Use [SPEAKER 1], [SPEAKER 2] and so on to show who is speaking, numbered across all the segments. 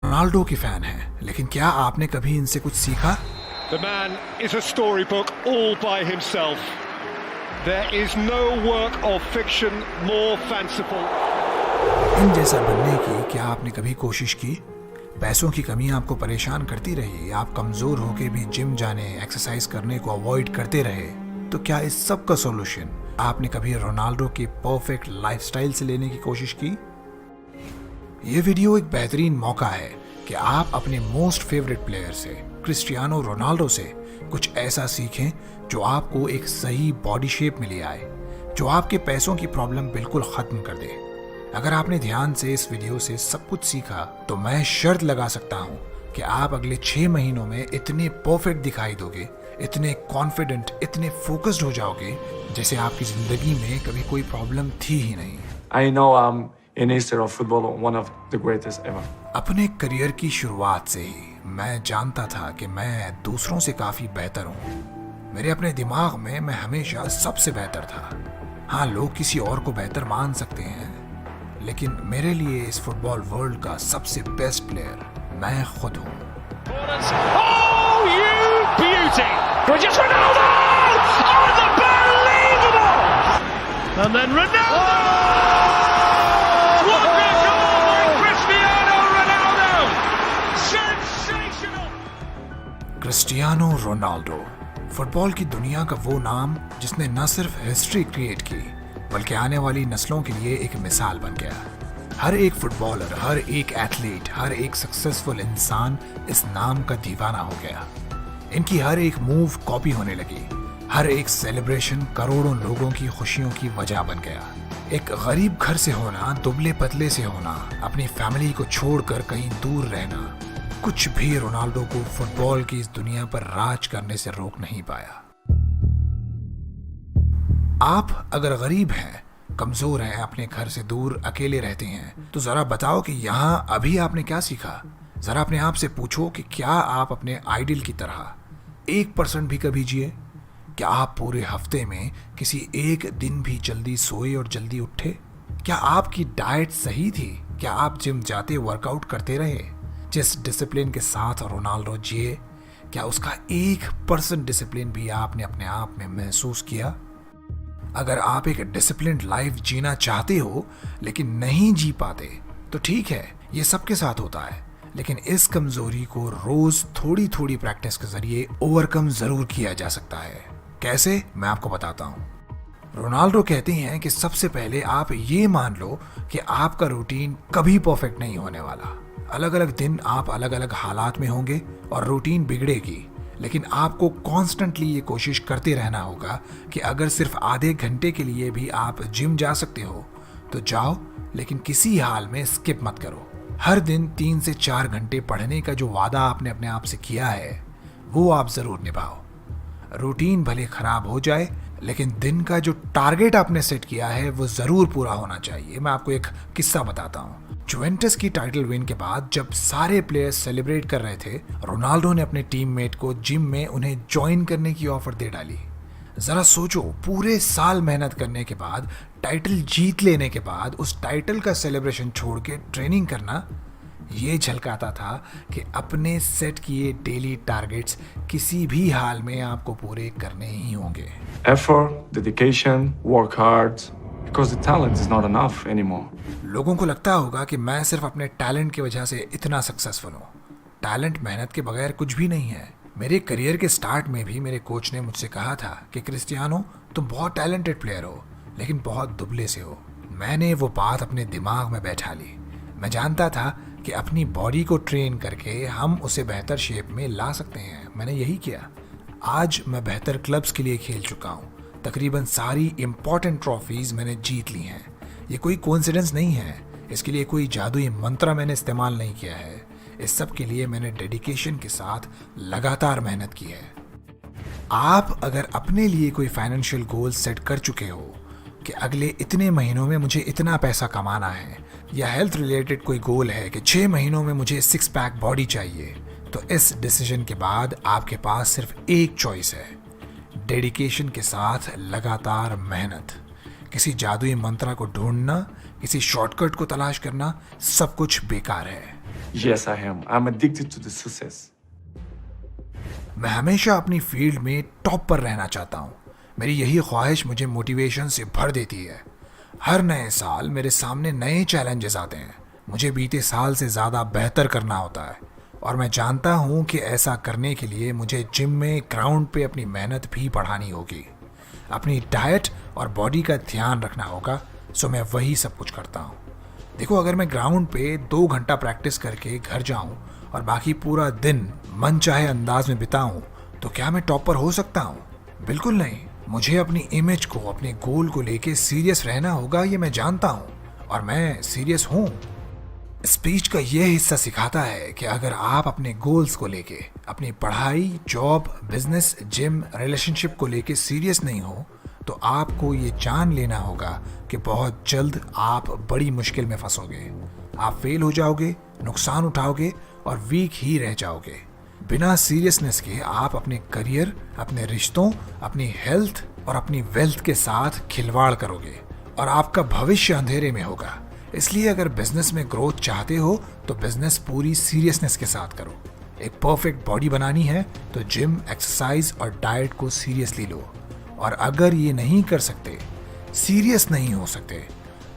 [SPEAKER 1] Ronaldo की fan हैं, लेकिन क्या आपने कभी इनसे कुछ सीखा?
[SPEAKER 2] The man is a storybook all by himself. There is no work of fiction more fanciful.
[SPEAKER 1] इन जैसा बनने की क्या आपने कभी कोशिश की? पैसों की कमी आपको परेशान करती रही, आप कमजोर होके भी जिम जाने, एक्सरसाइज करने को अवॉइड करते रहे, तो क्या इस सब का सॉल्यूशन आपने कभी रोनाल्डो के परफेक्ट लाइफस्टाइल से लेने की कोशिश की? ये वीडियो एक बेहतरीन मौका है कि आप अपने मोस्ट फेवरेट प्लेयर से, क्रिस्टियानो रोनाल्डो से कुछ ऐसा सीखें जो आपको एक सही बॉडी शेप में ले आए, जो आपके पैसों की प्रॉब्लम बिल्कुल खत्म कर दे। अगर आपने ध्यान से इस वीडियो से सब कुछ सीखा तो मैं शर्त लगा सकता हूं कि आप अगले 6 महीनों में इतने परफेक्ट दिखाई दोगे, इतने कॉन्फिडेंट, इतने फोकस्ड हो जाओगे जैसे आपकी जिंदगी में कभी कोई प्रॉब्लम थी ही नहीं।
[SPEAKER 3] I know I'm in history of football one of the greatest ever.
[SPEAKER 1] अपने करियर की शुरुआत से ही मैं जानता था कि मैं दूसरों से काफी बेहतर हूँ। मेरे अपने दिमाग में मैं हमेशा सबसे बेहतर था। हाँ, लोग किसी और को बेहतर मान सकते हैं, लेकिन मेरे लिए इस फुटबॉल वर्ल्ड का सबसे बेस्ट प्लेयर मैं खुद हूँ।
[SPEAKER 2] Oh, you beauty! Cristiano Ronaldo! Oh, unbelievable! And then Ronaldo! What a goal by Cristiano Ronaldo! Sensational!
[SPEAKER 1] Cristiano Ronaldo football की दुनिया का वो नाम जिसने न सिर्फ हिस्ट्री क्रिएट की बल्कि आने वाली नस्लों के लिए एक मिसाल बन गया। हर एक फुटबॉलर, हर एक एथलीट, हर एक सक्सेसफुल इंसान इस नाम का दीवाना हो गया। इनकी हर एक मूव कॉपी होने लगी, हर एक सेलिब्रेशन करोड़ों लोगों की खुशियों की वजह बन गया। एक गरीब घर से होना, दुबले पतले से होना, अपनी फैमिली को छोड़कर कहीं दूर रहना, कुछ भी रोनाल्डो को फुटबॉल की इस दुनिया पर राज करने से रोक नहीं पाया। आप अगर गरीब हैं, कमजोर हैं, अपने घर से दूर अकेले रहते हैं, तो जरा बताओ कि यहाँ अभी आपने क्या सीखा? जरा अपने आप से पूछो कि क्या आप अपने आइडल की तरह 1% भी कभी जिए? क्या आप पूरे हफ्ते में किसी एक दिन भी जल्दी सोए और जल्दी उठे? क्या आपकी डाइट सही थी? क्या आप जिम जाते वर्कआउट करते रहे? जिस डिसिप्लिन के साथ रोनाल्डो जिए, क्या उसका 1% डिसिप्लिन भी आपने अपने आप में महसूस किया? अगर आप एक डिसिप्लिन्ड लाइफ जीना चाहते हो लेकिन नहीं जी पाते तो ठीक है, ये सबके साथ होता है, लेकिन इस कमजोरी को रोज थोड़ी थोड़ी प्रैक्टिस के जरिए ओवरकम जरूर किया जा सकता है। कैसे, मैं आपको बताता हूँ। रोनाल्डो कहते हैं कि सबसे पहले आप ये मान लो कि आपका रूटीन कभी परफेक्ट नहीं होने वाला। अलग अलग दिन आप अलग अलग हालात में होंगे और रूटीन बिगड़ेगी, लेकिन आपको कॉन्स्टेंटली ये कोशिश करते रहना होगा कि अगर सिर्फ आधे घंटे के लिए भी आप जिम जा सकते हो तो जाओ, लेकिन किसी हाल में स्किप मत करो। हर दिन 3 से 4 घंटे पढ़ने का जो वादा आपने अपने आप से किया है वो आप जरूर निभाओ। रूटीन भले खराब हो जाए, लेकिन दिन का जो टारगेट आपने सेट किया है वो जरूर पूरा होना चाहिए। मैं आपको एक किस्सा बताता हूँ। जुवेंटस की टाइटल विन के बाद जब सारे प्लेयर्स सेलिब्रेट कर रहे थे, रोनाल्डो ने अपने टीममेट को जिम में उन्हें ज्वाइन करने की ऑफर दे डाली। जरा सोचो, पूरे साल मेहनत करने के बाद, टाइटल जीत लेने के बाद उस टाइटल का सेलिब्रेशन छोड़ के ट्रेनिंग करना, ये झलकाता था कि अपने सेट किए डेली टारगेट्स किसी भी हाल में आपको पूरे करने ही होंगे।
[SPEAKER 3] Effort, dedication, work hard, because the talent is not enough anymore.
[SPEAKER 1] लोगों को लगता होगा कि मैं सिर्फ अपने टैलेंट की वजह से इतना सक्सेसफुल हूँ। टैलेंट मेहनत के बगैर कुछ भी नहीं है। मेरे करियर के स्टार्ट में भी मेरे कोच ने मुझसे कहा था कि क्रिस्टियानो, तुम बहुत टैलेंटेड प्लेयर हो, लेकिन बहुत दुबले से हो। मैंने वो बात अपने दिमाग में बैठा ली। मैं जानता था कि अपनी बॉडी को ट्रेन करके हम उसे बेहतर शेप में ला सकते हैं। मैंने यही किया। आज मैं बेहतर क्लब्स के लिए खेल चुका हूँ। तकरीबन सारी इम्पोर्टेंट ट्रॉफीज मैंने जीत ली हैं। ये कोई कोइंसिडेंस नहीं है, इसके लिए कोई जादुई मंत्र मैंने इस्तेमाल नहीं किया है। इस सब के लिए मैंने डेडिकेशन के साथ लगातार मेहनत की है। आप अगर अपने लिए कोई फाइनेंशियल गोल सेट कर चुके हो कि अगले इतने महीनों में मुझे इतना पैसा कमाना है, या हेल्थ रिलेटेड कोई गोल है कि 6 महीनों में मुझे 6 पैक बॉडी चाहिए, तो इस डिसीजन के बाद आपके पास सिर्फ एक चॉइस है, डेडिकेशन के साथ लगातार मेहनत। किसी जादुई मंत्र को ढूंढना किसी शॉर्टकट को तलाश करना सब कुछ बेकार है।
[SPEAKER 3] Yes, I am. I'm addicted to the success.
[SPEAKER 1] मैं हमेशा अपनी फील्ड में टॉप पर रहना चाहता हूँ। मेरी यही ख्वाहिश मुझे मोटिवेशन से भर देती है। हर नए साल मेरे सामने नए चैलेंजेस आते हैं। मुझे बीते साल से ज़्यादा बेहतर करना होता है और मैं जानता हूँ कि ऐसा करने के लिए मुझे जिम में ग्राउंड पे अपनी मेहनत भी बढ़ानी होगी। अपनी डाइट और बॉडी का ध्यान रखना होगा, सो मैं वही सब कुछ करता हूँ। देखो, अगर मैं ग्राउंड पे 2 घंटा प्रैक्टिस करके घर जाऊँ और बाकी पूरा दिन मन चाहे अंदाज में बिताऊँ, तो क्या मैं टॉप पर हो सकता हूँ? बिल्कुल नहीं। मुझे अपनी इमेज को, अपने गोल को लेके सीरियस रहना होगा, ये मैं जानता हूँ और मैं सीरियस हूँ। स्पीच का ये हिस्सा सिखाता है कि अगर आप अपने गोल्स को लेके, अपनी पढ़ाई, जॉब, बिजनेस, जिम, रिलेशनशिप को लेके सीरियस नहीं हो, तो आपको ये जान लेना होगा कि बहुत जल्द आप बड़ी मुश्किल में फंसोगे। आप फेल हो जाओगे, नुकसान उठाओगे और वीक ही रह जाओगे। बिना सीरियसनेस के आप अपने करियर, अपने रिश्तों, अपनी हेल्थ और अपनी वेल्थ के साथ खिलवाड़ करोगे और आपका भविष्य अंधेरे में होगा। इसलिए अगर बिजनेस में ग्रोथ चाहते हो तो बिजनेस पूरी सीरियसनेस के साथ करो। एक परफेक्ट बॉडी बनानी है तो जिम, एक्सरसाइज और डाइट को सीरियसली लो। और अगर ये नहीं कर सकते, सीरियस नहीं हो सकते,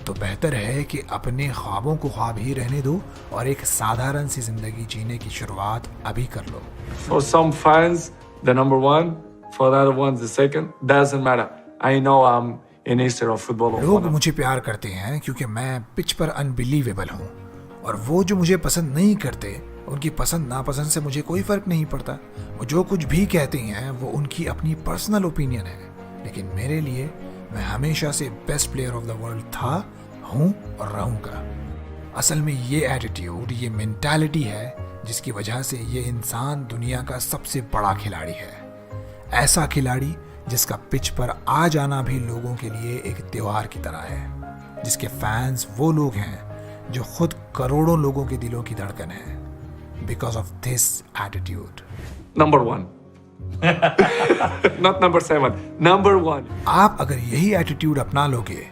[SPEAKER 1] तो बेहतर है कि अपने ख्वाबों को ख्वाब ही रहने दो और एक साधारण सी जिंदगी जीने की शुरुआत अभी कर लो।
[SPEAKER 3] For some fans, the number one. For the other ones, the second. Doesn't matter. I know I'm in history of football.
[SPEAKER 1] लोग मुझे प्यार करते हैं क्योंकि मैं पिच पर अनबिलीवेबल हूँ, और वो जो मुझे पसंद नहीं करते, उनकी पसंद नापसंद से मुझे कोई फर्क नहीं पड़ता। वो जो कुछ भी कहते हैं वो उनकी अपनी पर्सनल ओपिनियन है, लेकिन मेरे लिए मैं हमेशा से best player of the world था, हूँ और रहूँगा। असल में ये एटीट्यूड, ये मेंटालिटी है जिसकी वजह से ये इंसान दुनिया का सबसे बड़ा खिलाड़ी है। ऐसा खिलाड़ी जिसका पिच पर आ जाना भी लोगों के लिए एक त्योहार की तरह है, जिसके फैंस वो लोग हैं जो खुद करोड़ों लोगों के दिलों की धड़कन है। Because of this attitude.
[SPEAKER 3] Number one. Not number 7. Number 1.
[SPEAKER 1] आप अगर यही एटीट्यूड अपना लोगे